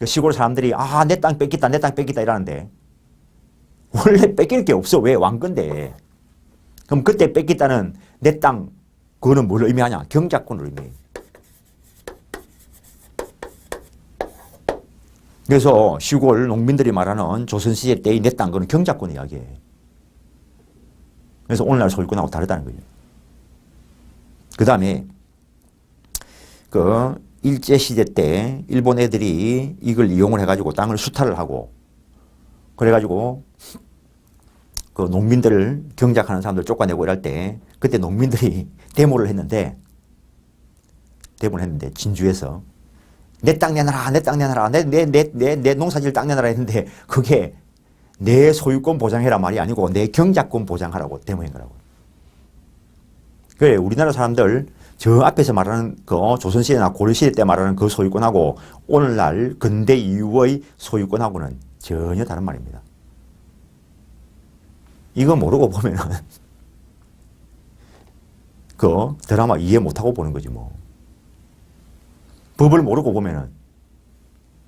Speaker 1: 시골 사람들이 내 땅 뺏겼다 이러는데 원래 뺏길 게 없어. 왜? 왕건데. 그럼 그때 뺏겼다는 내 땅, 그거는 뭘 의미하냐? 경작권을 의미해. 그래서 시골 농민들이 말하는 조선시대 때의 내 땅, 그거는 경작권 이야기예요. 그래서 오늘날 소유권하고 다르다는 거죠. 그 다음에 그 일제시대 때 일본 애들이 이걸 이용을 해가지고 땅을 수탈을 하고 그래가지고 그 농민들을 경작하는 사람들 쫓아내고 이럴 때 그때 농민들이 데모를 했는데 진주에서 내 땅 내놔라 내 농사질 땅 내놔라 했는데 그게 내 소유권 보장해라 말이 아니고 내 경작권 보장하라고 데모한 거라고. 그래 우리나라 사람들 저 앞에서 말하는 그 조선시대나 고려시대 때 말하는 그 소유권하고 오늘날 근대 이후의 소유권하고는 전혀 다른 말입니다. 이거 모르고 보면은 그 드라마 이해 못하고 보는 거지 뭐. 법을 모르고 보면은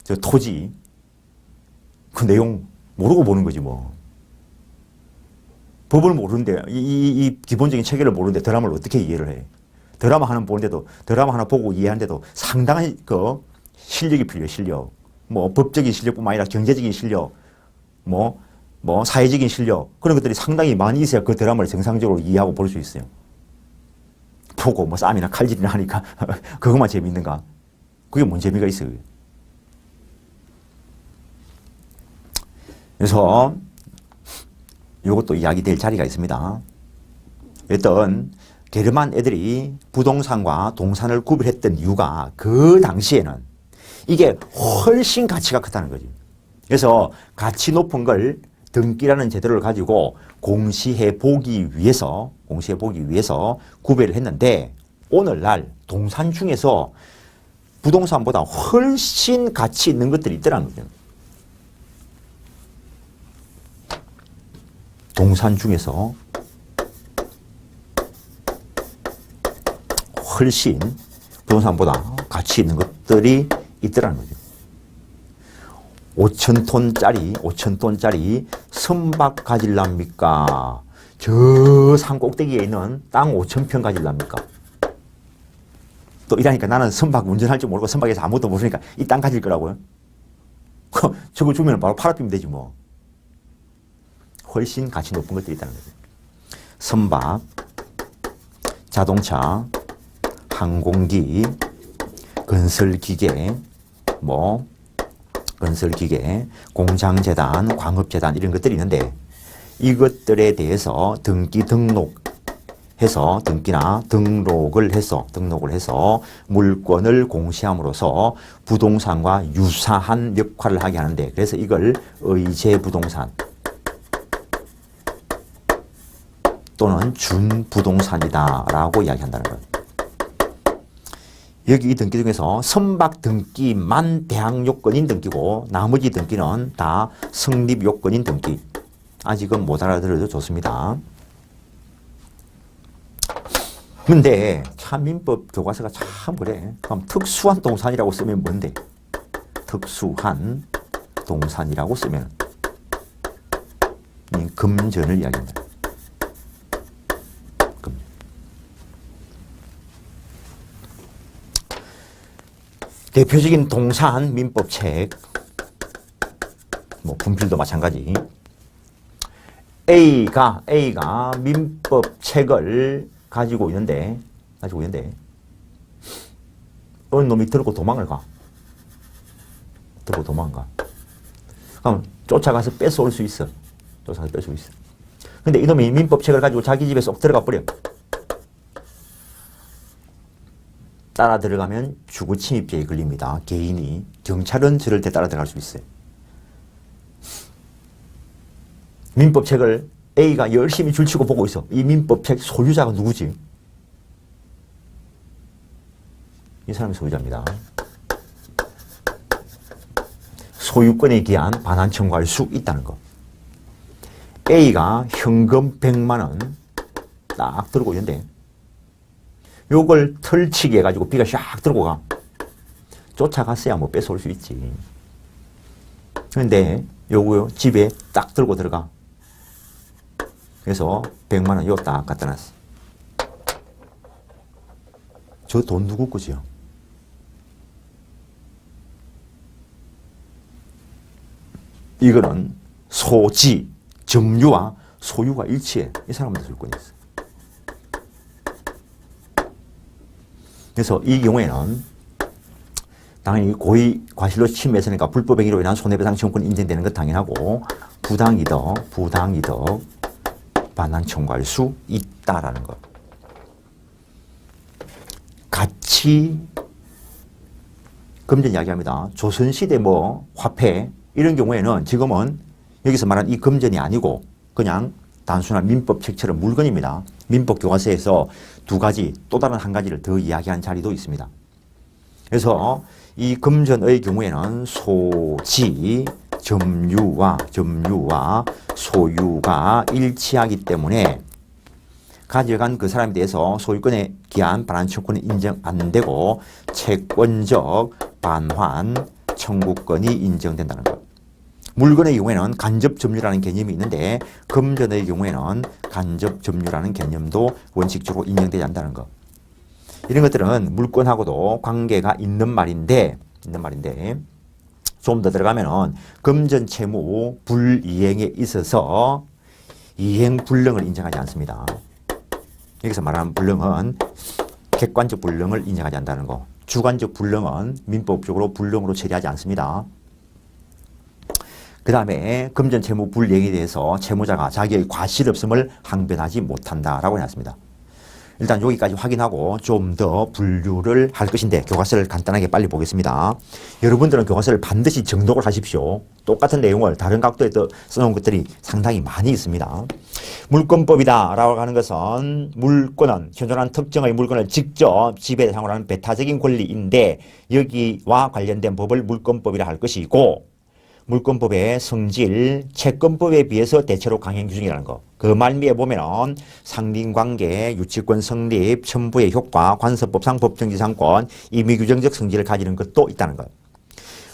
Speaker 1: 저 토지 그 내용 모르고 보는 거지 뭐. 법을 모르는데 이 기본적인 체계를 모르는데 드라마를 어떻게 이해를 해? 드라마 하나 보는데도 드라마 하나 보고 이해하는데도 상당한 그 실력이 필요해. 실력. 뭐 법적인 실력뿐만 아니라 경제적인 실력, 뭐 사회적인 실력 그런 것들이 상당히 많이 있어야 그 드라마를 정상적으로 이해하고 볼 수 있어요. 보고 뭐 싸움이나 칼질이나 하니까 그것만 재밌는가? 그게 뭔 재미가 있어요? 그래서 이것도 이야기될 자리가 있습니다. 어떤 게르만 애들이 부동산과 동산을 구별했던 이유가 그 당시에는 이게 훨씬 가치가 크다는 거지. 그래서 가치 높은 걸 등기라는 제도를 가지고 공시해 보기 위해서 구별을 했는데 오늘날 동산 중에서 부동산보다 훨씬 가치 있는 것들이 있더라는 거죠. 동산 중에서 훨씬 부동산보다 가치 있는 것들이 있더라는 거죠. 5,000톤짜리 선박 가질랍니까? 저 산 꼭대기에 있는 땅 5,000평 가질랍니까? 또 이러니까 나는 선박 운전할 줄 모르고 선박에서 아무것도 모르니까 이 땅 가질 거라고요? 저거 주면 바로 팔아피면 되지 뭐. 훨씬 가치 높은 것들이 있다는 거죠. 선박, 자동차, 항공기, 건설기계, 공장재단, 광업재단 이런 것들이 있는데 이것들에 대해서 등록을 해서 물권을 공시함으로써 부동산과 유사한 역할을 하게 하는데 그래서 이걸 의제부동산 또는 준부동산이다라고 이야기한다는 거예요. 여기 이 등기 중에서 선박 등기만 대항 요건인 등기고 나머지 등기는 다 성립 요건인 등기. 아직은 못 알아들어도 좋습니다. 근데 참 민법 교과서가 참 그래. 그럼 특수한 동산이라고 쓰면 뭔데? 특수한 동산이라고 쓰면 금전을 이야기합니다. 대표적인 동산 민법 책 뭐 분필도 마찬가지. A가 민법책을 가지고 있는데 어느 놈이 들고 도망을 가. 들고 도망가. 그럼 쫓아가서 뺏어올 수 있어. 쫓아가서 뺏을 수 있어. 근데 이놈이 민법책을 가지고 자기 집에 쏙 들어가 버려. 따라 들어가면 주거 침입죄에 걸립니다. 개인이. 경찰은 저럴 때 따라 들어갈 수 있어요. 민법책을 A가 열심히 줄치고 보고 있어. 이 민법책 소유자가 누구지? 이 사람이 소유자입니다. 소유권에 기한 반환 청구할 수 있다는 거. A가 현금 100만 원 딱 들고 있는데 요걸 털치기 해가지고 B가 샥 들고 가. 쫓아갔어야 뭐 뺏어올 수 있지. 근데 요거 집에 딱 들고 들어가. 그래서 100만 원 요 딱 갖다 놨어. 저 돈 누구 거지요? 이거는 소지, 점유와 소유가 일치해. 이 사람한테 소유권이 있어. 그래서 이 경우에는 당연히 고의 과실로 침해했으니까 불법 행위로 인한 손해배상 청구권이 인정되는 건 당연하고 부당이득 반환 청구할 수 있다라는 것. 같이 금전 이야기합니다. 조선시대 뭐 화폐 이런 경우에는 지금은 여기서 말한 이 금전이 아니고 그냥 단순한 민법책처럼 물건입니다. 민법 교과서에서 두 가지 또 다른 한 가지를 더 이야기한 자리도 있습니다. 그래서 이 금전의 경우에는 소지, 점유와 소유가 일치하기 때문에 가져간 그 사람에 대해서 소유권에 기한 반환 청구권은 인정 안 되고 채권적 반환 청구권이 인정된다는 것. 물건의 경우에는 간접 점유라는 개념이 있는데 금전의 경우에는 간접 점유라는 개념도 원칙적으로 인정되지 않는다는 것. 이런 것들은 물건하고도 관계가 있는 말인데 좀 더 들어가면은 금전 채무 불이행에 있어서 이행 불능을 인정하지 않습니다. 여기서 말하는 불능은 객관적 불능을 인정하지 않는다는 거. 주관적 불능은 민법적으로 불능으로 처리하지 않습니다. 그 다음에 금전 채무 불이행에 대해서 채무자가 자기의 과실 없음을 항변하지 못한다라고 해놨습니다. 일단 여기까지 확인하고 좀 더 분류를 할 것인데 교과서를 간단하게 빨리 보겠습니다. 여러분들은 교과서를 반드시 정독을 하십시오. 똑같은 내용을 다른 각도에서 써놓은 것들이 상당히 많이 있습니다. 물권법이다 라고 하는 것은 물권은 현존한 특정의 물건을 직접 지배 대상으로 하는 배타적인 권리인데 여기와 관련된 법을 물권법이라 할 것이고 물권법의 성질, 채권법에 비해서 대체로 강행 규정이라는 거. 그 말미에 보면은 상린관계, 유치권 성립, 첨부의 효과, 관서법상 법정지상권, 임의규정적 성질을 가지는 것도 있다는 것.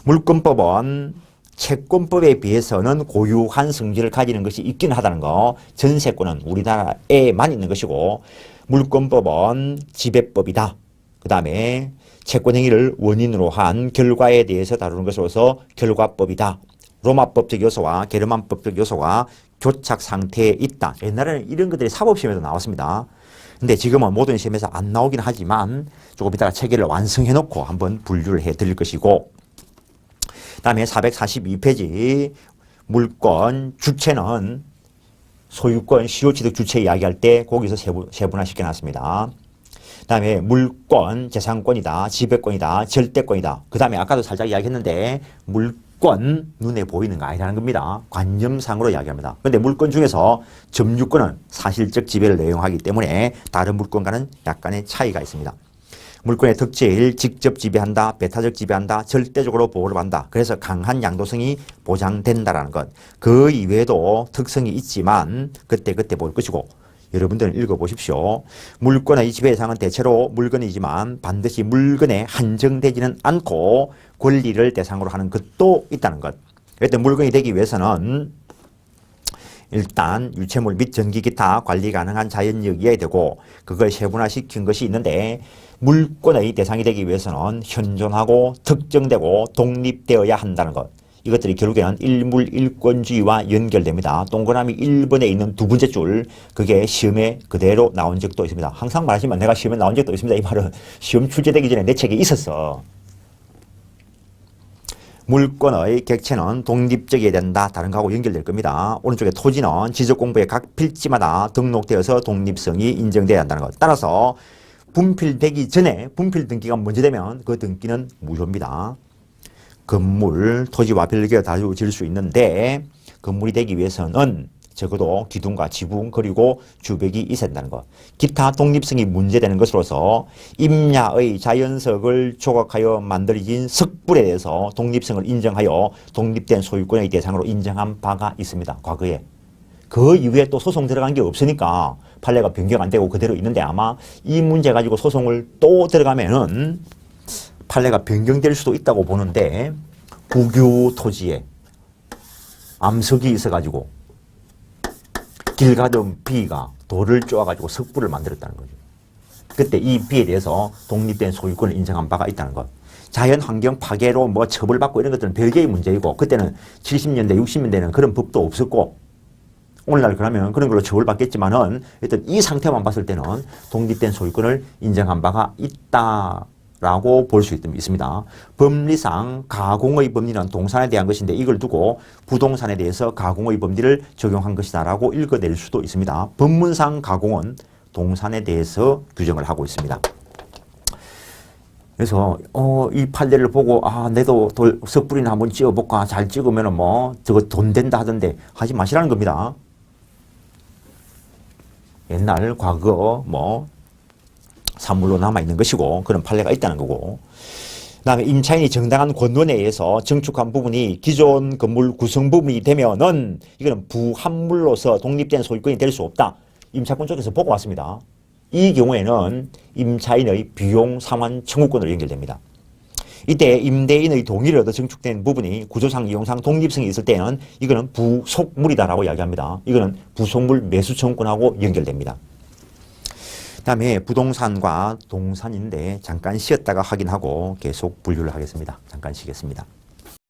Speaker 1: 물권법은 채권법에 비해서는 고유한 성질을 가지는 것이 있긴 하다는 거. 전세권은 우리나라에만 있는 것이고 물권법은 지배법이다. 그 다음에 채권행위를 원인으로 한 결과에 대해서 다루는 것으로서 결과법이다. 로마법적 요소와 게르만법적 요소가 교착 상태에 있다. 옛날에는 이런 것들이 사법시험에서 나왔습니다. 근데 지금은 모든 시험에서 안 나오긴 하지만 조금 이따가 체계를 완성해 놓고 한번 분류를 해 드릴 것이고 그 다음에 442페이지 물권 주체는 소유권, 시효취득 주체 이야기할 때 거기서 세분화시켜 놨습니다. 그 다음에 물권, 재산권이다, 지배권이다, 절대권이다. 그 다음에 아까도 살짝 이야기했는데 물권, 눈에 보이는 거 아니라는 겁니다. 관념상으로 이야기합니다. 그런데 물권 중에서 점유권은 사실적 지배를 내용하기 때문에 다른 물권과는 약간의 차이가 있습니다. 물권의 특질, 직접 지배한다, 배타적 지배한다, 절대적으로 보호를 받는다. 그래서 강한 양도성이 보장된다라는 것. 그 이외에도 특성이 있지만 그때 볼 것이고 여러분들은 읽어보십시오. 물권의 지배 대상은 대체로 물건이지만 반드시 물건에 한정되지는 않고 권리를 대상으로 하는 것도 있다는 것. 일단 물건이 되기 위해서는 일단 유체물 및 전기 기타 관리 가능한 자연력이어야 되고 그걸 세분화시킨 것이 있는데 물권의 대상이 되기 위해서는 현존하고 특정되고 독립되어야 한다는 것. 이것들이 결국에는 일물일권주의와 연결됩니다. 동그라미 1번에 있는 두 번째 줄, 그게 시험에 그대로 나온 적도 있습니다. 항상 말하지만 내가 시험에 나온 적도 있습니다. 이 말은 시험 출제되기 전에 내 책에 있었어. 물권의 객체는 독립적이어야 된다. 다른 거하고 연결될 겁니다. 오른쪽에 토지는 지적공부의 각 필지마다 등록되어서 독립성이 인정돼야 한다는 것. 따라서 분필되기 전에 분필 등기가 먼저 되면 그 등기는 무효입니다. 건물, 토지와 별개가 다르게 지을 수 있는데 건물이 되기 위해서는 적어도 기둥과 지붕 그리고 주벽이 있어야 된다는 것. 기타 독립성이 문제되는 것으로서 임야의 자연석을 조각하여 만들어진 석불에 대해서 독립성을 인정하여 독립된 소유권의 대상으로 인정한 바가 있습니다. 과거에. 그 이후에 또 소송 들어간 게 없으니까 판례가 변경 안 되고 그대로 있는데 아마 이 문제 가지고 소송을 또 들어가면은 판례가 변경될 수도 있다고 보는데 국유 토지에 암석이 있어가지고 길 가던 비가 돌을 쪼아가지고 석불을 만들었다는 거죠. 그때 이 비에 대해서 독립된 소유권을 인정한 바가 있다는 것. 자연환경 파괴로 뭐 처벌받고 이런 것들은 별개의 문제이고 그때는 70년대, 60년대는 그런 법도 없었고 오늘날 그러면 그런 걸로 처벌받겠지만은 일단 이 상태만 봤을 때는 독립된 소유권을 인정한 바가 있다라고 볼 수 있습니다. 법리상 가공의 법리는 동산에 대한 것인데 이걸 두고 부동산에 대해서 가공의 법리를 적용한 것이다라고 읽어낼 수도 있습니다. 법문상 가공은 동산에 대해서 규정을 하고 있습니다. 그래서 이 판례를 보고 내도 석불이나 한번 찍어볼까. 잘 찍으면은 뭐 저거 돈 된다 하던데 하지 마시라는 겁니다. 옛날 과거 뭐 산물로 남아있는 것이고 그런 판례가 있다는 거고 그 다음에 임차인이 정당한 권원에 의해서 증축한 부분이 기존 건물 구성 부분이 되면은 이거는 부합물로서 독립된 소유권이 될 수 없다. 임차권 쪽에서 보고 왔습니다. 이 경우에는 임차인의 비용 상환 청구권으로 연결됩니다. 이때 임대인의 동의를 얻어 증축된 부분이 구조상 이용상 독립성이 있을 때는 이거는 부속물이다라고 이야기합니다. 이거는 부속물 매수 청구권하고 연결됩니다. 그 다음에 부동산과 동산인데 잠깐 쉬었다가 확인하고 계속 분류를 하겠습니다. 잠깐 쉬겠습니다.